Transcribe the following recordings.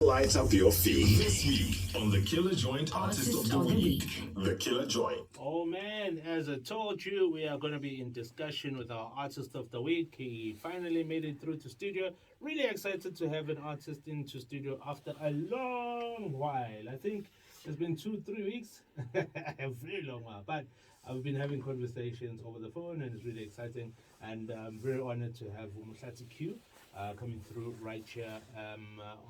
Light up your feed. This week on the Killer Joint Artist of the Week. The Killer Joint. Oh man, as I told you, we are going to be in discussion with our Artist of the Week. He finally made it through to studio. Really excited to have an artist into studio after a long while. I think it's been 2-3 weeks. A very long while. But I've been having conversations over the phone and it's really exciting. And I'm very honored to have MotlatsiQ coming through right here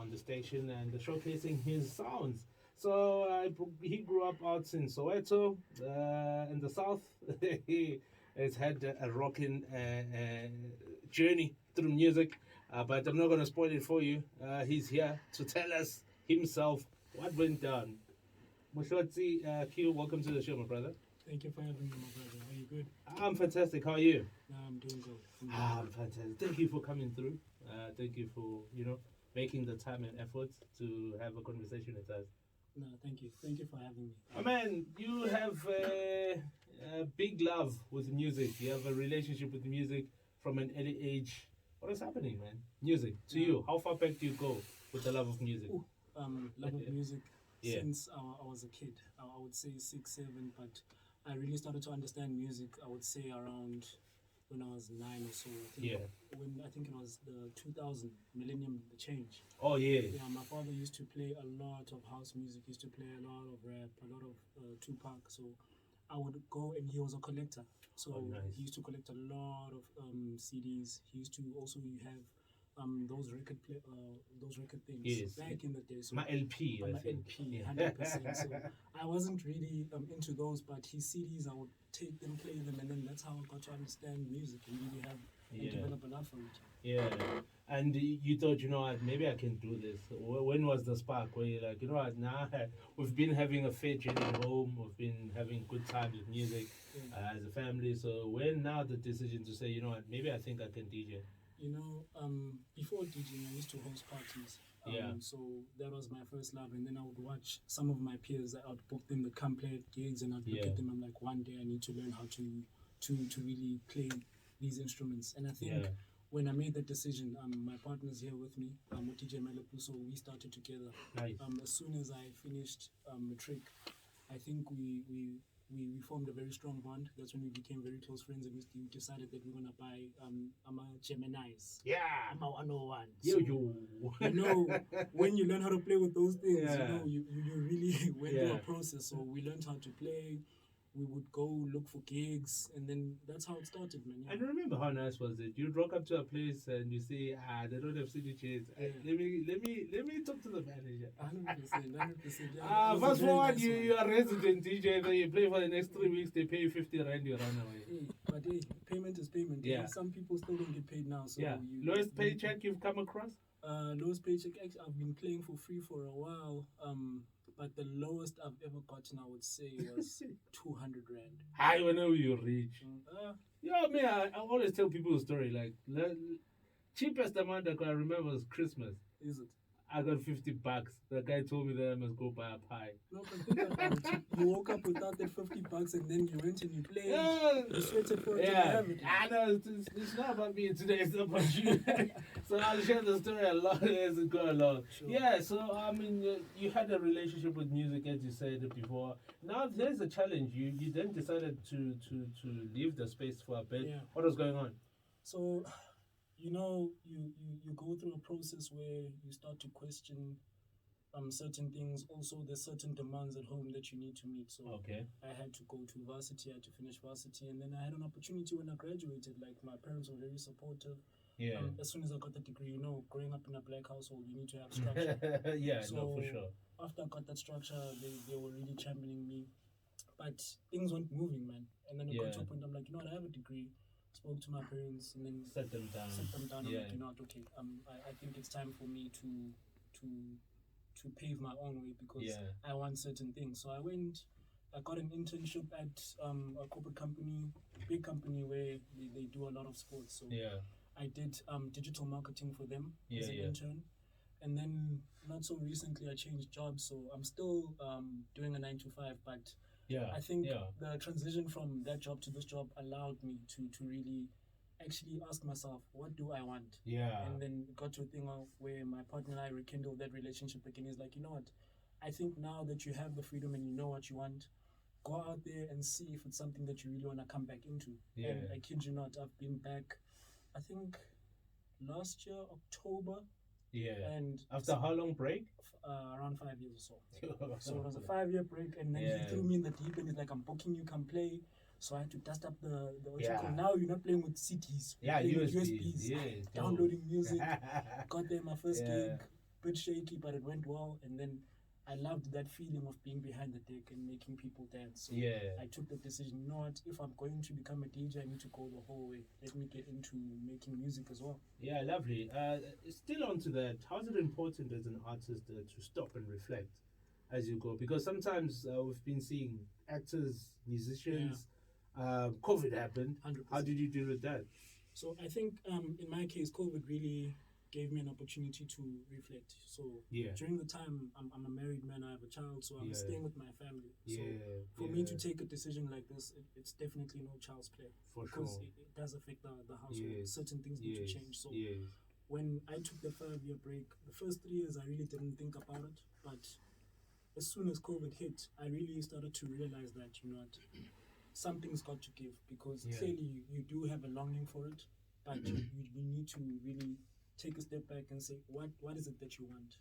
on the station and showcasing his sounds. So he grew up out in Soweto, in the south. He has had a rocking journey through music, but I'm not going to spoil it for you. He's here to tell us himself what went down. MotlatsiQ, Q, welcome to the show, my brother. Thank you for having me, my brother. Are you good? I'm fantastic. How are you? I'm doing good. I'm fantastic. Thank you for coming through. Thank you for, making the time and effort to have a conversation with us. No, thank you. Thank you for having me. Oh, man, you have a big love with music. You have a relationship with music from an early age. What is happening, man? Music, to you. How far back do you go with the love of music? Love of music since I was a kid. I would say 6, 7, but I really started to understand music, I would say around when I was 9 or so. I think it was the 2000 millennium, the change. Oh, yeah. Yeah, my father used to play a lot of house music, used to play a lot of rap, a lot of Tupac. So I would go, and he was a collector. So nice. He used to collect a lot of CDs. He used to also have those record things back in the day. So my LP, my LP, 100%. So I wasn't really into those, but his CDs, I would take them, play them, and then that's how I got to understand music and really have and develop a love for it. Yeah, and you thought, maybe I can do this. When was the spark where you're like, we've been having a fair journey home, we've been having good times with music as a family. So when now the decision to say, maybe I think I can DJ? Before DJing, I used to host parties. So that was my first love. And then I would watch some of my peers. I would book them to come play at gigs, and I'd look at them. I'm like, one day I need to learn how to really play these instruments. And I think when I made that decision, my partner's here with me, DJ MotlatsiQ, so we started together. Nice. As soon as I finished matric, I think we formed a very strong bond. That's when we became very close friends, and we decided that we're gonna buy Geminis. Yeah. I'm a 101. So, when you learn how to play with those things, you really went through a process. So we learned how to play. We would go look for gigs, and then that's how it started, man. And remember how nice was it? You'd rock up to a place and you say, they don't have CD chairs. Let me talk to the manager. 100%. Fast forward, you are a resident DJ, then you play for the next 3 weeks, they pay you 50 rand, you run away. But payment is payment. Yeah. Some people still don't get paid now. So Lowest paycheck you've come across? Lowest paycheck, actually, I've been playing for free for a while. But the lowest I've ever gotten, I would say, was 200 rand. I know you're rich. I always tell people a story. Like, the cheapest amount I can remember was Christmas. Is it? I got $50. The guy told me that I must go buy a pie. No, but think about it. You woke up without that $50 and then you went and you played. You sweated for it. I know. It's not about me today. It's about you. So I'll share the story a lot as it go along. Sure. Yeah, so, you had a relationship with music, as you said before. Now there's a challenge. You then decided to leave the space for a bit. Yeah. What was going on? So, you go through a process where you start to question certain things. Also, there's certain demands at home that you need to meet. So I had to go to varsity, I had to finish varsity, and then I had an opportunity when I graduated. Like, my parents were very supportive. Yeah. As soon as I got the degree, growing up in a black household, you need to have structure. For sure. After I got that structure, they were really championing me. But things weren't moving, man. And then it got to a point, I'm like, I have a degree. Spoke to my parents and then set them down. I'm like, okay, I think it's time for me to pave my own way because I want certain things. So I got an internship at a corporate company, big company where they do a lot of sports. So I did digital marketing for them as an intern. And then not so recently I changed jobs, so I'm still doing a 9 to 5, but I think the transition from that job to this job allowed me to really actually ask myself, what do I want? Yeah. And then it got to a thing where my partner and I rekindled that relationship again. He's like, you know what? I think now that you have the freedom and you know what you want, go out there and see if it's something that you really want to come back into. Yeah. And I kid you not, I've been back, I think, last year, October. Yeah. And after how long break? Around 5 years or so. So it was a 5-year break, and then he threw me in the deep end. He's like, I'm booking you, come play. So I had to dust up the Now you're not playing with CDs. Yeah, USBs. Yeah, downloading music. Got there, my first gig, bit shaky, but it went well. And then I loved that feeling of being behind the deck and making people dance. So I took the decision, you know what, if I'm going to become a DJ, I need to go the whole way. Let me get into making music as well. Yeah, lovely. Still onto that, how is it important as an artist to stop and reflect as you go? Because sometimes we've been seeing actors, musicians, COVID happened. 100%. How did you deal with that? So I think in my case, COVID really gave me an opportunity to reflect. So during the time, I'm a married man, I have a child, so I'm staying with my family. So for me to take a decision like this, it's definitely no child's play. Because it does affect the household. Certain things need to change. So when I took the 5-year break, the first 3 years I really didn't think about it. But as soon as COVID hit, I really started to realize that, you know what, something's got to give, because clearly you do have a longing for it, but you need to really take a step back and say, what is it that you want?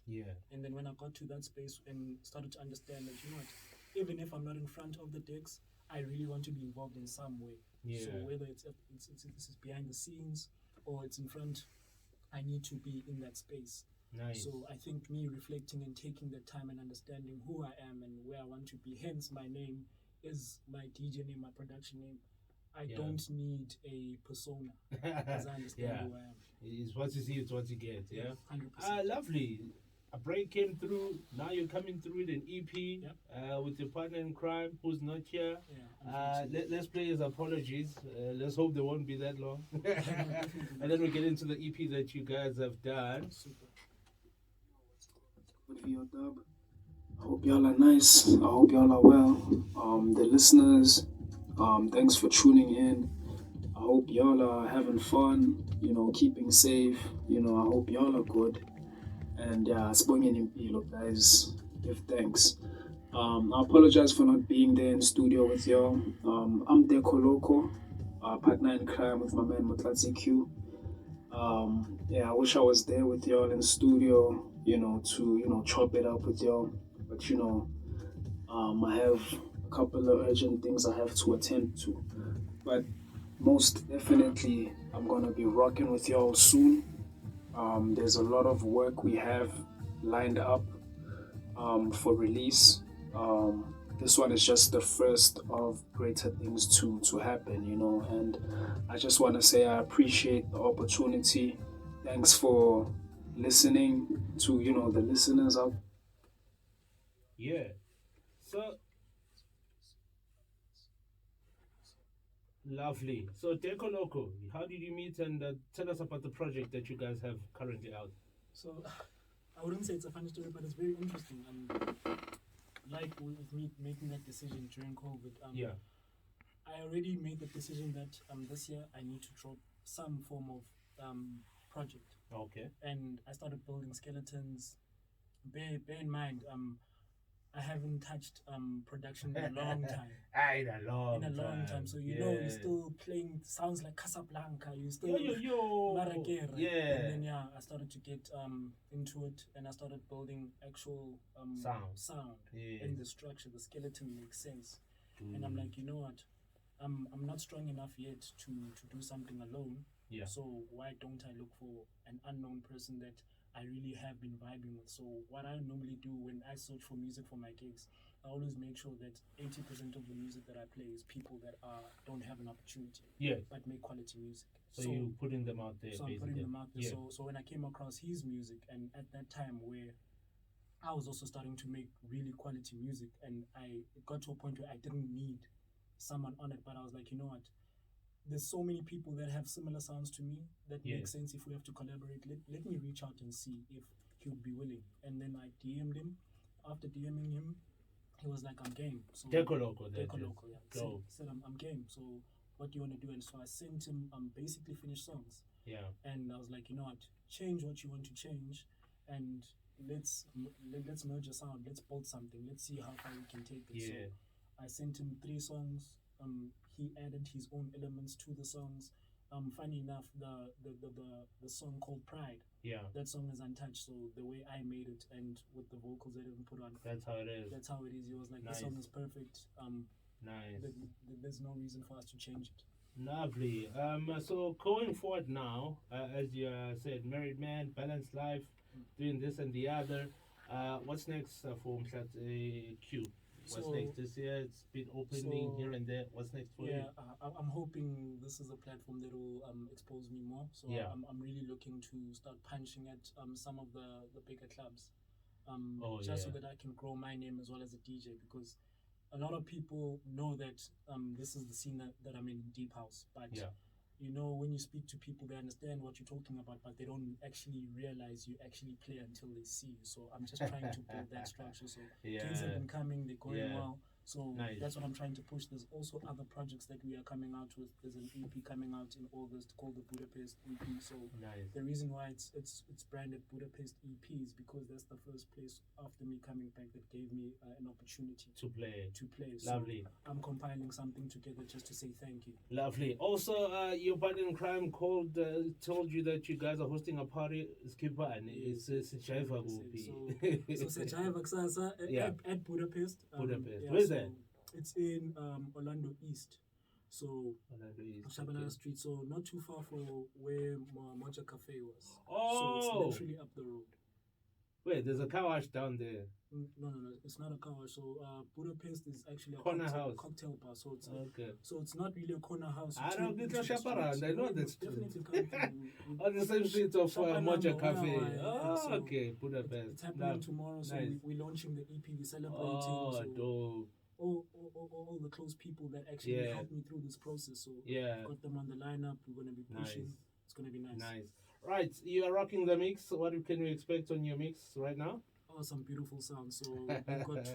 And then when I got to that space and started to understand that, you know what, even if I'm not in front of the decks, I really want to be involved in some way. So whether it's behind the scenes or it's in front, I need to be in that space. Nice. So I think me reflecting and taking the time and understanding who I am and where I want to be, hence my name is my DJ name, my production name. I don't need a persona, as I understand who I am. It's what you see, it's what you get. 100%. Lovely. A break came through. Now you're coming through with an EP with your partner in crime, who's not here. Let's play his apologies. Let's hope they won't be that long. And then we get into the EP that you guys have done. Super. Good VOW. I hope y'all are nice. I hope y'all are well. The listeners, thanks for tuning in. I hope y'all are having fun, keeping safe. I hope y'all are good. And Sponging in guys, give thanks. I apologize for not being there in studio with y'all. I'm Deco Loco, partner in crime with my man MotlatsiQ. I wish I was there with y'all in studio, to chop it up with y'all. But I have a couple of urgent things I have to attend to. But most definitely, I'm gonna be rocking with y'all soon. There's a lot of work we have lined up for release. This one is just the first of greater things to happen, and I just want to say I appreciate the opportunity. Thanks for listening to, the listeners out. So lovely. So Deco Loco, how did you meet, and tell us about the project that you guys have currently out? So I wouldn't say it's a funny story, but it's very interesting. Like with me making that decision during COVID, I already made the decision that this year I need to drop some form of project. Okay. And I started building skeletons. Bear in mind, I haven't touched production in a long time. In a long time. So you're still playing sounds like Casablanca. You still Marakere. And then I started to get into it, and I started building actual sound in the structure. The skeleton makes sense. And I'm like, you know what? I'm not strong enough yet to do something alone. So why don't I look for an unknown person that I really have been vibing with? So what I normally do when I search for music for my gigs, I always make sure that 80% of the music that I play is people that don't have an opportunity, but make quality music. So you're putting them out there. So I'm putting them out there. So when I came across his music, and at that time where I was also starting to make really quality music, and it got to a point where I didn't need someone on it, but I was like, you know what? There's so many people that have similar sounds to me that makes sense if we have to collaborate. Let me reach out and see if he would be willing. And then I DM'd him. After DMing him, he was like, I'm game. So Deco Loco. Deco Loco, yeah. Said I'm game. So what do you want to do? And so I sent him basically finished songs. Yeah. And I was like, you know what, change what you want to change, and let's merge a sound. Let's build something. Let's see how far we can take it. Yeah. So I sent him 3 songs. He added his own elements to the songs. Funny enough, the song called Pride. Yeah. That song is untouched. So the way I made it and with the vocals that I didn't put on. That's how it is. That's how it is. He was like, Nice. the song is perfect. Nice. There's no reason for us to change it. Lovely. So going forward now, as you said, married man, balanced life, doing this and the other. What's next for MotlatsiQ? What's next this year? It's been opening here and there. What's next for you? I'm hoping this is a platform that will expose me more. So Yeah. I'm really looking to start punching at some of the bigger clubs, so that I can grow my name as well as a DJ, because a lot of people know that this is the scene that I'm in, deep house, but you know, when you speak to people, they understand what you're talking about, but they don't actually realize you actually play until they see you. So I'm just trying to build that structure. So things have been coming, they're going well. So that's what I'm trying to push. There's also other projects that we are coming out with. There's an EP coming out in August called the Budapest EP. So the reason why it's branded Budapest EP is because that's the first place after me coming back that gave me an opportunity to play. So Lovely. I'm compiling something together just to say thank you. Lovely. Also, your partner in crime told you that you guys are hosting a party. Skipper and it's Sejaiva Gupi. So Sejaiva kusasa at Budapest. Budapest. Where's that? It's in Orlando East. So Orlando East. Shabalala Street. So not too far from where Moja Cafe was. Oh. So it's literally up the road. Wait, there's a car wash down there. No, it's not a car wash. So Budapest is actually a corner house, cocktail bar. So it's okay. So it's not really a corner house. I don't get a chaperone. I know that's true. Definitely coming through. On the same street of Moja Cafe. So Okay, Budapest. It's happening tomorrow. So we're launching the EP. We're celebrating. Oh, dope. All the close people that actually helped me through this process. So got them on the lineup. We're going to be pushing. Nice. It's going to be nice. Nice. Right, you are rocking the mix. What can we expect on your mix right now? Oh, some beautiful sounds. So we've got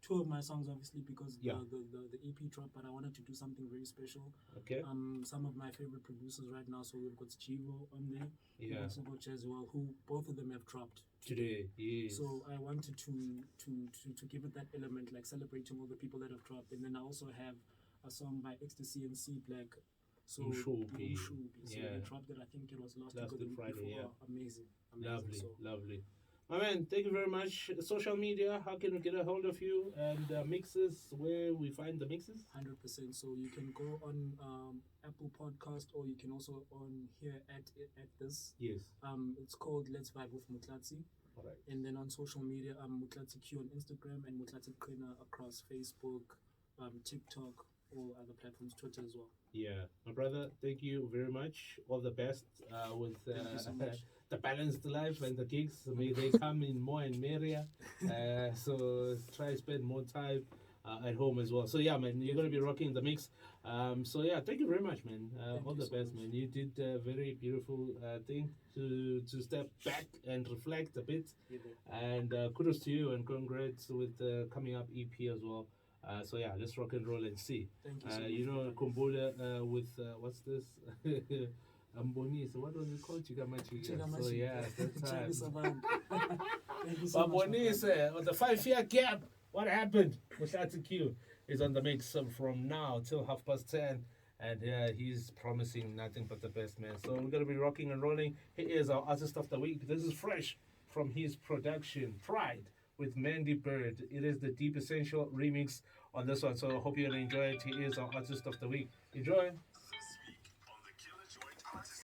two of my songs, obviously, because the EP dropped, but I wanted to do something very special. Okay. Some of my favorite producers right now. So we've got Chivo on there. Yeah. We've also got Chazwell, who both of them have dropped today. Yes. So I wanted to give it that element, like celebrating all the people that have dropped, and then I also have a song by Ecstasy and C Black. So Mshubi. So they dropped it. I think it was last week or the week Friday. before. Yeah. Amazing. Lovely. My man, thank you very much. Social media, how can we get a hold of you? And mixes, where we find the mixes? 100%. So you can go on Apple Podcast, or you can also on here at this. Yes. It's called Let's Vibe with Motlatsi. All right. And then on social media, MotlatsiQ on Instagram and MotlatsiQ across Facebook, TikTok, all other platforms, Twitter as well. Yeah, my brother, thank you very much. All the best with Thank you so much. the balanced life and the gigs. May they come in more and merrier. So try to spend more time at home as well. So yeah, man, you're gonna be rocking the mix. So yeah, thank you very much, man. All the best, man. You did a very beautiful thing to step back and reflect a bit. And kudos to you and congrats with the coming up EP as well. So yeah, let's rock and roll and see. Thank you so much. You know, Kumbula with what's this? Ambonisa. What was it called? Chigamachi. So yeah, that's right. Thank you so much. Ambonisa, on the 5-year gap, what happened? MotlatsiQ is on the mix from now till 10:30. And yeah, he's promising nothing but the best, man. So we're gonna be rocking and rolling. He is our artist of the week. This is fresh from his production, Pride, with Mandy Bird. It is the Deep Essential remix on this one, so I hope you'll enjoy it. He is our artist of the week. Enjoy.